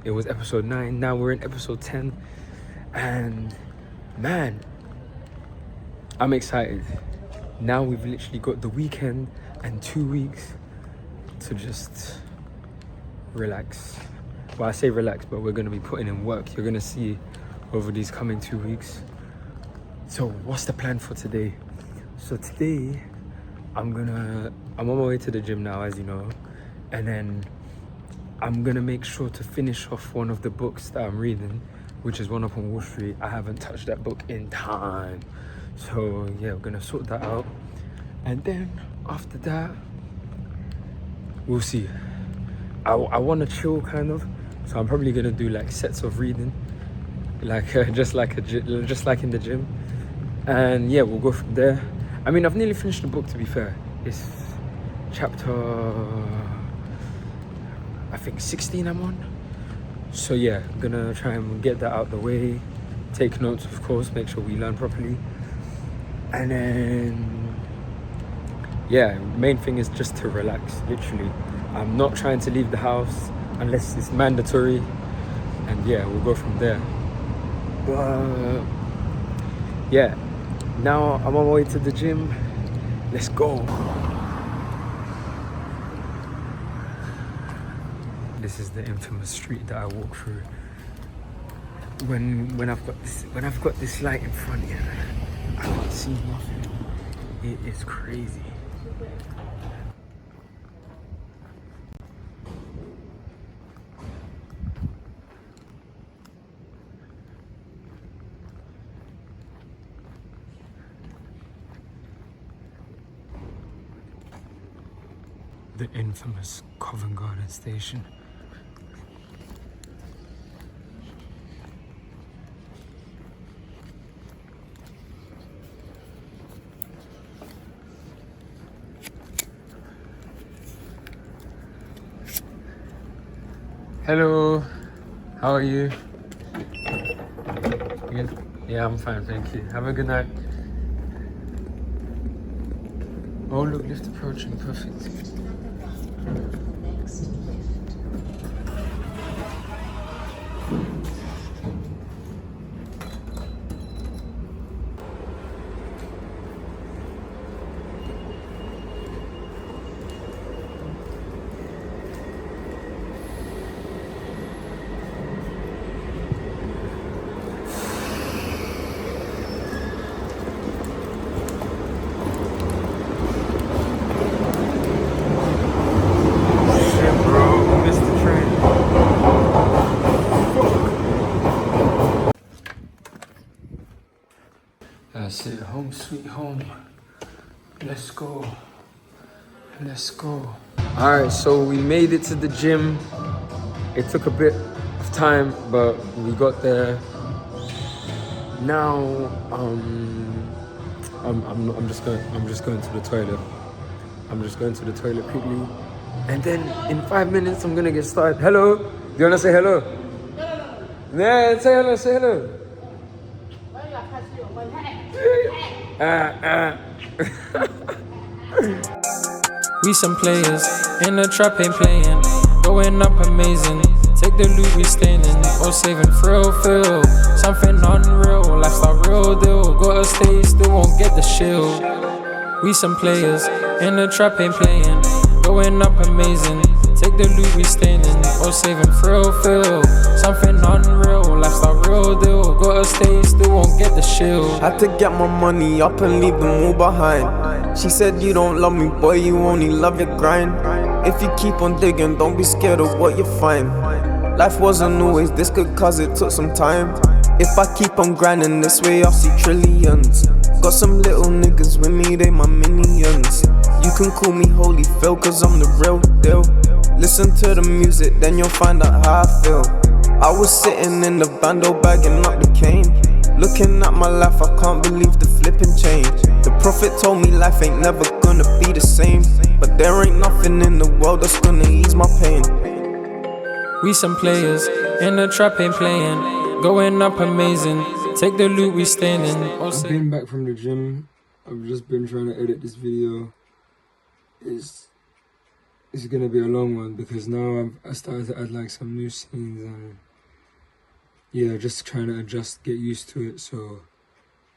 It was episode 9. Now we're in episode 10. And man, I'm excited. Now we've literally got the weekend and 2 weeks to just relax. Well, I say relax, but we're going to be putting in work. You're going to see over these coming 2 weeks. So what's the plan for today? So today, I'm on my way to the gym now, as you know. And then I'm going to make sure to finish off one of the books that I'm reading, which is One Up on Wall Street. I haven't touched that book in time. So yeah, we're going to sort that out. And then after that, we'll see. I want to chill kind of. So I'm probably going to do like sets of reading. Like just like in the gym. And yeah, we'll go from there. I mean, I've nearly finished the book, to be fair. It's chapter, I think 16 I'm on. So yeah, I'm gonna try and get that out the way. Take notes, of course, make sure we learn properly. And then, yeah, main thing is just to relax, literally. I'm not trying to leave the house unless it's mandatory. And yeah, we'll go from there. But yeah, now I'm on my way to the gym. Let's go. This is the infamous street that I walk through when I've got this light in front here. I can't see nothing. It is crazy. The infamous Covent Garden station. Hello, how are you? Good? Yeah, I'm fine, thank you. Have a good night. Oh look, lift approaching, perfect. That's it, home sweet home. Let's go. Let's go. Alright, so we made it to the gym. It took a bit of time, but we got there. Now I'm just going to the toilet. I'm just going to the toilet quickly. And then in 5 minutes I'm gonna get started. Hello? Do you wanna say hello? Yeah, say hello, say hello. We some players, in the trap ain't playing. Going up amazing, take the loot we staining. Or saving frill, feel something unreal. Lifestyle real deal, gotta stay still, won't get the shield. We some players, in the trap ain't playing. Going up amazing, take the loot we staining. Or saving frill, feel something unreal. Lifestyle real deal, gotta stay still, won't get the shield. Had to get my money up and leave them all behind. She said you don't love me, boy, you only love your grind. If you keep on digging, don't be scared of what you find. Life wasn't always this good cause it took some time. If I keep on grinding this way, I'll see trillions. Got some little niggas with me, they my minions. You can call me Holy Phil cause I'm the real deal. Listen to the music, then you'll find out how I feel. I was sitting in the bando bagging up the cane. Looking at my life, I can't believe the flipping change. The prophet told me life ain't never gonna be the same. But there ain't nothing in the world that's gonna ease my pain. We some players, in the trap ain't playing. Going up amazing, take the loot we staining. I've been back from the gym. I've just been trying to edit this video. it's gonna be a long one because now I started to add like some new scenes and yeah, just trying to adjust, get used to it. So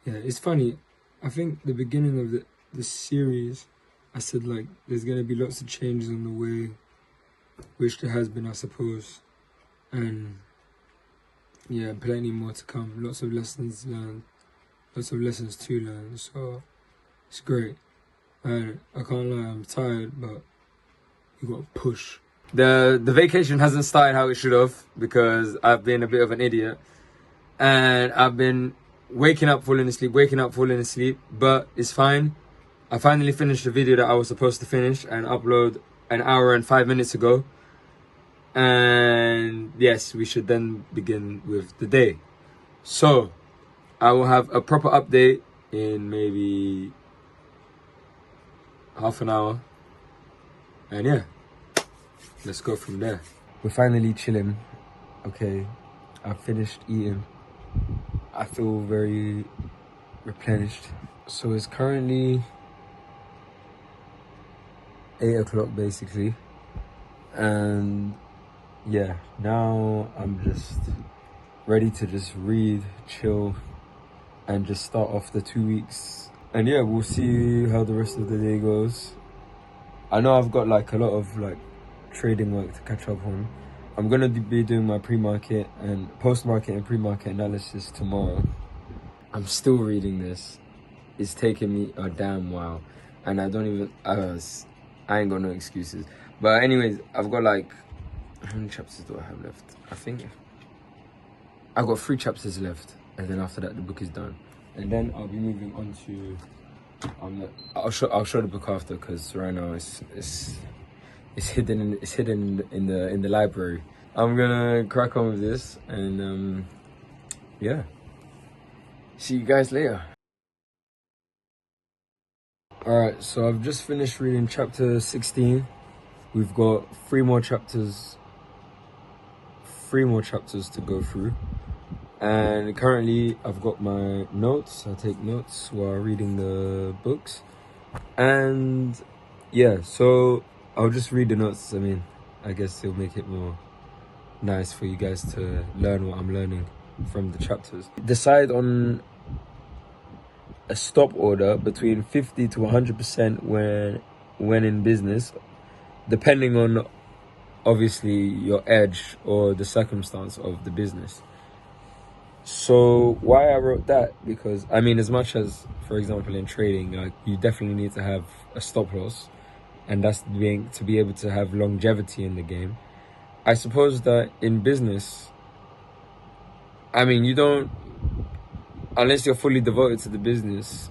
yeah, it's funny. I think the beginning of the series, I said like there's gonna be lots of changes on the way, which there has been, I suppose, and yeah, plenty more to come. Lots of lessons learned, lots of lessons to learn. So it's great. And I can't lie, I'm tired, but you gotta push. The vacation hasn't started how it should have because I've been a bit of an idiot, and I've been waking up, falling asleep, but it's fine. I finally finished the video that I was supposed to finish and upload an hour and 5 minutes ago. And yes, we should then begin with the day. So I will have a proper update in maybe half an hour. And yeah, let's go from there. We're finally chilling. Okay, I've finished eating. I feel very replenished. So it's currently 8 o'clock basically. And yeah, now I'm just ready to just read, chill, and just start off the 2 weeks. And yeah, we'll see how the rest of the day goes. I know I've got like a lot of like trading work to catch up on. I'm gonna be doing my pre-market and post-market and pre-market analysis tomorrow. I'm still reading this. It's taking me a damn while, and I don't even I ain't got no excuses. But anyways, I've got like, how many chapters do I have left? I think I've got 3 chapters left, and then after that the book is done, and then I'll be moving on to I'll show the book after, because right now it's hidden in the library. I'm gonna crack on with this, and yeah, see you guys later. Alright, so I've just finished reading chapter 16. We've got 3 more chapters to go through, and currently I've got my notes. I take notes while reading the books, and yeah, so I'll just read the notes. I mean, I guess it'll make it more nice for you guys to learn what I'm learning from the chapters. Decide on a stop order between 50 to 100% when in business, depending on obviously your edge or the circumstance of the business. So why I wrote that, because I mean, as much as, for example, in trading, like, you definitely need to have a stop loss, and that's to be able to have longevity in the game. I suppose that in business, I mean, you don't, unless you're fully devoted to the business,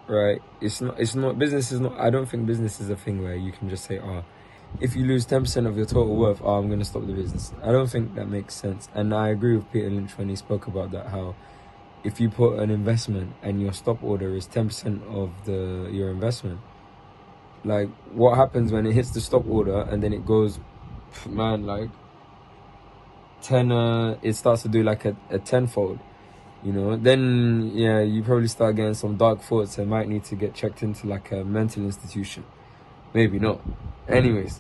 right? I don't think business is a thing where you can just say, oh, if you lose 10% of your total worth, oh, I'm going to stop the business. I don't think that makes sense. And I agree with Peter Lynch when he spoke about that, how if you put an investment and your stop order is 10% of your investment, like, what happens when it hits the stop order and then it goes, man, like 10, it starts to do like a tenfold, you know? Then yeah, you probably start getting some dark thoughts and might need to get checked into like a mental institution. Maybe not. Anyways.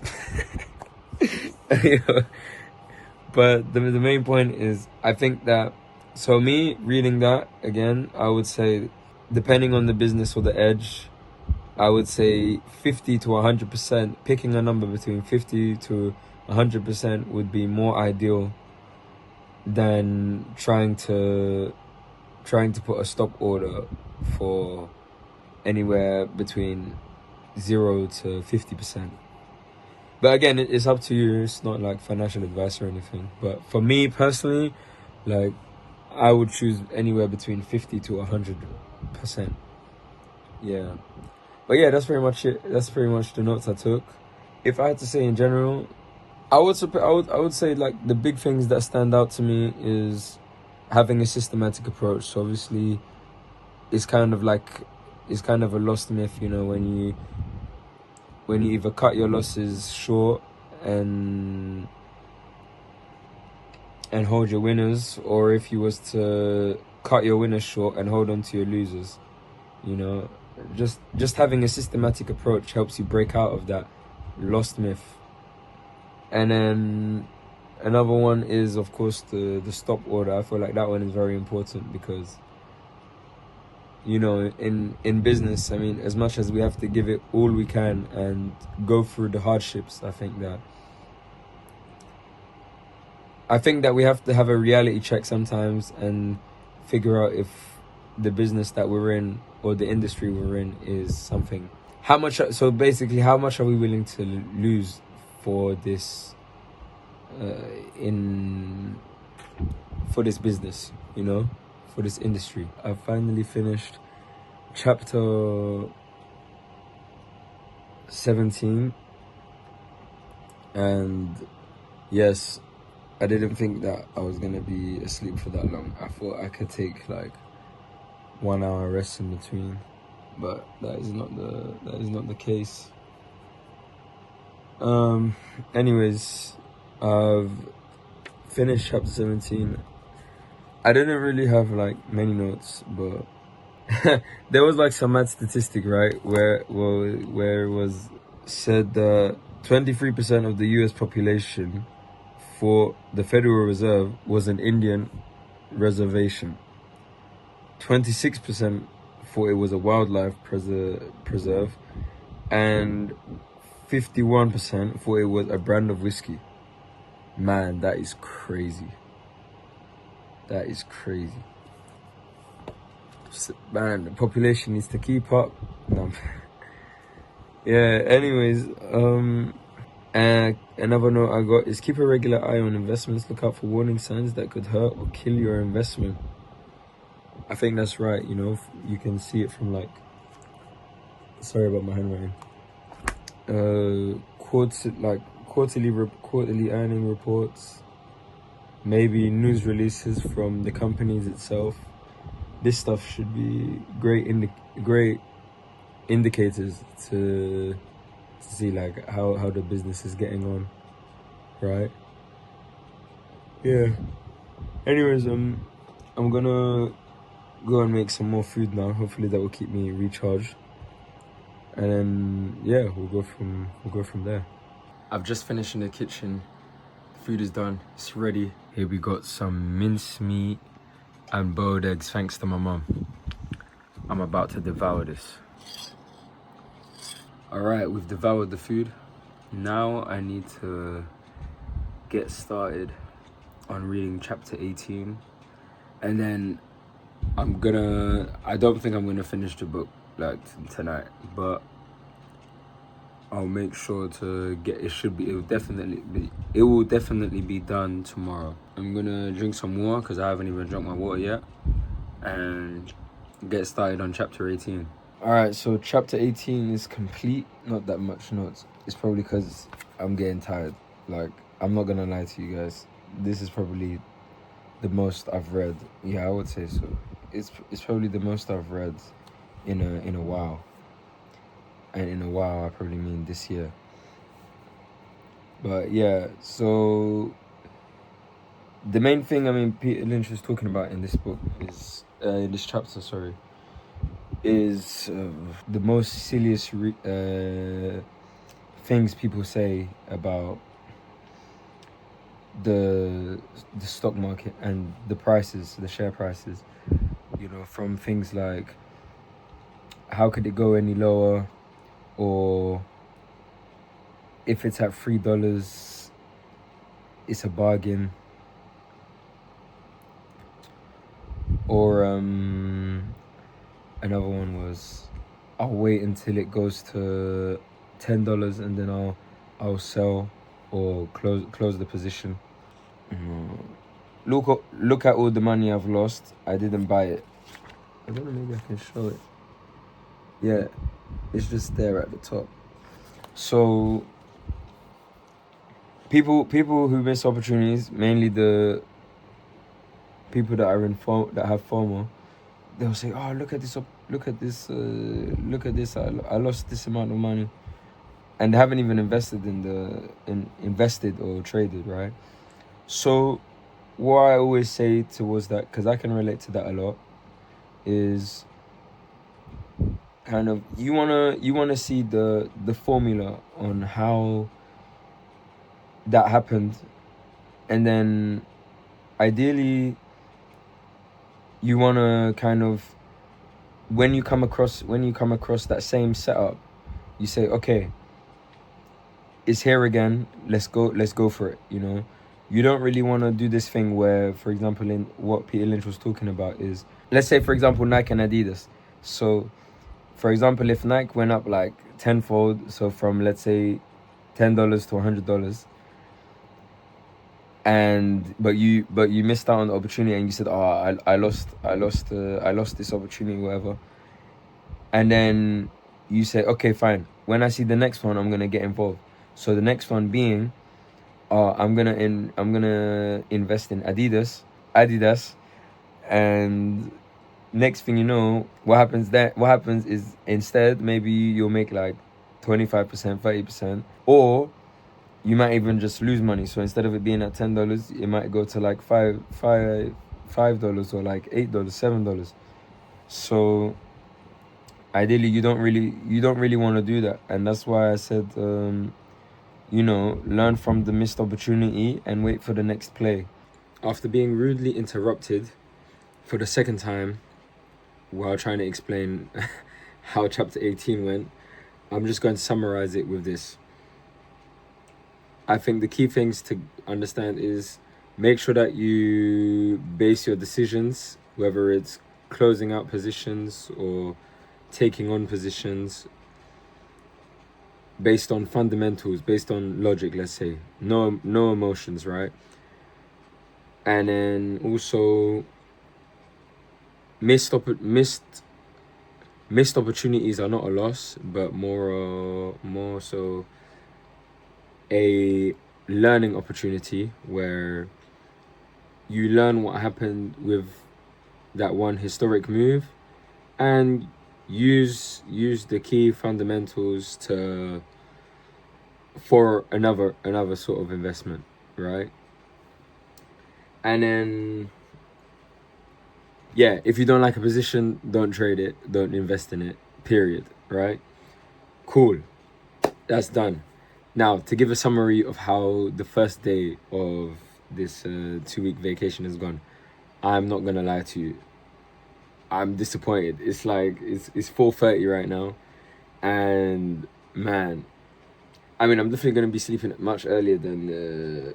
But the main point is, I think that, so me reading that again, I would say, depending on the business or the edge, I would say 50 to 100%, picking a number between 50 to 100% would be more ideal than trying to put a stop order for anywhere between 0 to 50%. But again, it's up to you. It's not like financial advice or anything. But for me personally, like, I would choose anywhere between 50 to 100%. Yeah. But yeah, that's pretty much it. That's pretty much the notes I took. If I had to say in general, I would say like the big things that stand out to me is having a systematic approach. So obviously, it's kind of a lost myth, you know, when you either cut your losses short and hold your winners, or if you was to cut your winners short and hold on to your losers, you know. Just having a systematic approach helps you break out of that lost myth And then another one is, of course, the stop order. I feel like that one is very important because, you know, in business, I mean, as much as we have to give it all we can and go through the hardships, I think that we have to have a reality check sometimes and figure out if the business that we're in or the industry we're in is something. So basically, how much are we willing to lose for this for this business, you know, for this industry? I finally finished chapter 17, and yes, I didn't think that I was gonna be asleep for that long. I thought I could take like 1 hour rest in between, but that is not the case. Anyways, I've finished chapter 17. I didn't really have like many notes, but there was like some mad statistic, right, where it was said that 23% of the US population for the Federal Reserve was an Indian reservation. 26% thought it was a wildlife preserve, and 51% thought it was a brand of whiskey. Man, that is crazy. That is crazy. Man, the population needs to keep up. No. Yeah, anyways, and another note I got is keep a regular eye on investments. Look out for warning signs that could hurt or kill your investment. I think that's right, you know, you can see it from like, sorry about my handwriting, quarterly earning reports, maybe news releases from the companies itself. This stuff should be great indicators to see like how the business is getting on, right? Yeah. Anyways, I'm gonna go and make some more food now. Hopefully that will keep me recharged, and then yeah, we'll go from there. I've just finished in the kitchen. The food is done. It's ready. Here we got some mincemeat and boiled eggs, thanks to my mum. I'm about to devour this. All right, we've devoured the food. Now I need to get started on reading chapter 18, and then I don't think I'm gonna finish the book like tonight, but I'll make sure to it will definitely be done tomorrow. I'm gonna drink some water because I haven't even drunk my water yet, and get started on chapter 18. All right, so chapter 18 is complete. Not that much notes. It's probably because I'm getting tired. Like, I'm not gonna lie to you guys. This is probably the most I've read. Yeah, I would say so. It's probably the most I've read in a while. And in a while, I probably mean this year. But yeah, so the main thing, I mean, Peter Lynch was talking about in this book is, in this chapter, sorry, is the most silliest things people say about the stock market and the prices, the share prices. You know, from things like, how could it go any lower? Or if it's at $3, it's a bargain. Or another one was, I'll wait until it goes to $10 and then I'll sell or close the position. Look at all the money I've lost. I didn't buy it. I don't know, maybe I can show it. Yeah, it's just there at the top. So people who miss opportunities, mainly the people that are that have FOMO, they'll say, "Oh, look at this! I lost this amount of money," and they haven't even invested invested or traded, right? So what I always say towards that, because I can relate to that a lot, is kind of you wanna see the formula on how that happened, and then ideally you want to kind of, when you come across that same setup, you say, okay, it's here again, let's go for it. You know, you don't really want to do this thing where, for example, in what Peter Lynch was talking about is, let's say for example Nike and Adidas. So for example, if Nike went up like tenfold, so from, let's say, $10 to $100, but you missed out on the opportunity, and you said, oh, I lost this opportunity, whatever. And then you say, okay, fine, when I see the next one, I'm gonna get involved. So the next one being, I'm gonna invest in Adidas, and next thing you know, what happens is, instead maybe you'll make like 25%, 30%, or you might even just lose money. So instead of it being at $10, it might go to like $5 or like $8, $7. So ideally you don't really want to do that. And that's why I said, you know, learn from the missed opportunity and wait for the next play. After being rudely interrupted for the second time while trying to explain how chapter 18 went, I'm just going to summarize it with this. I think the key things to understand is, make sure that you base your decisions, whether it's closing out positions or taking on positions, based on fundamentals, based on logic, let's say. No emotions, right? And then also, missed opportunities are not a loss, but more so a learning opportunity, where you learn what happened with that one historic move, and use the key fundamentals for another sort of investment, right? And then, yeah, if you don't like a position, don't trade it, don't invest in it, period, right? Cool, that's done. Now, to give a summary of how the first day of this 2-week vacation has gone, I'm not gonna lie to you, I'm disappointed. It's like, it's 4:30 right now, and man, I mean, I'm definitely gonna be sleeping much earlier than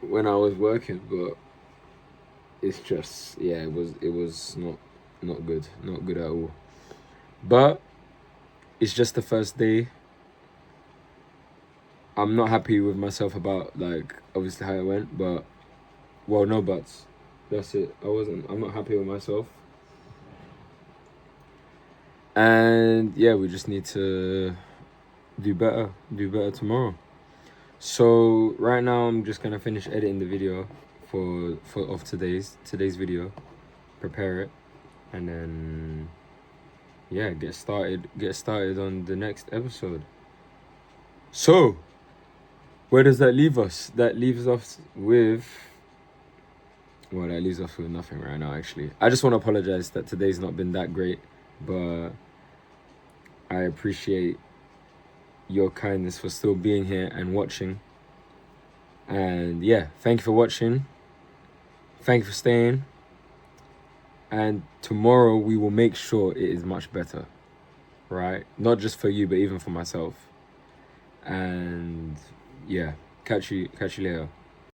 when I was working, but it's just, yeah, it was not good at all. But it's just the first day. I'm not happy with myself about, like, obviously how it went, but, well, no buts. That's it. I'm not happy with myself. And yeah, we just need to do better tomorrow. So right now I'm just gonna finish editing the video of today's video, prepare it, and then yeah, get started on the next episode. So where does that leave us? That leaves us with nothing right now, actually. I just want to apologize that today's not been that great, but I appreciate your kindness for still being here and watching. And yeah, thank you for watching. Thank you for staying. And tomorrow we will make sure it is much better, right? Not just for you, but even for myself. And yeah, catch you later.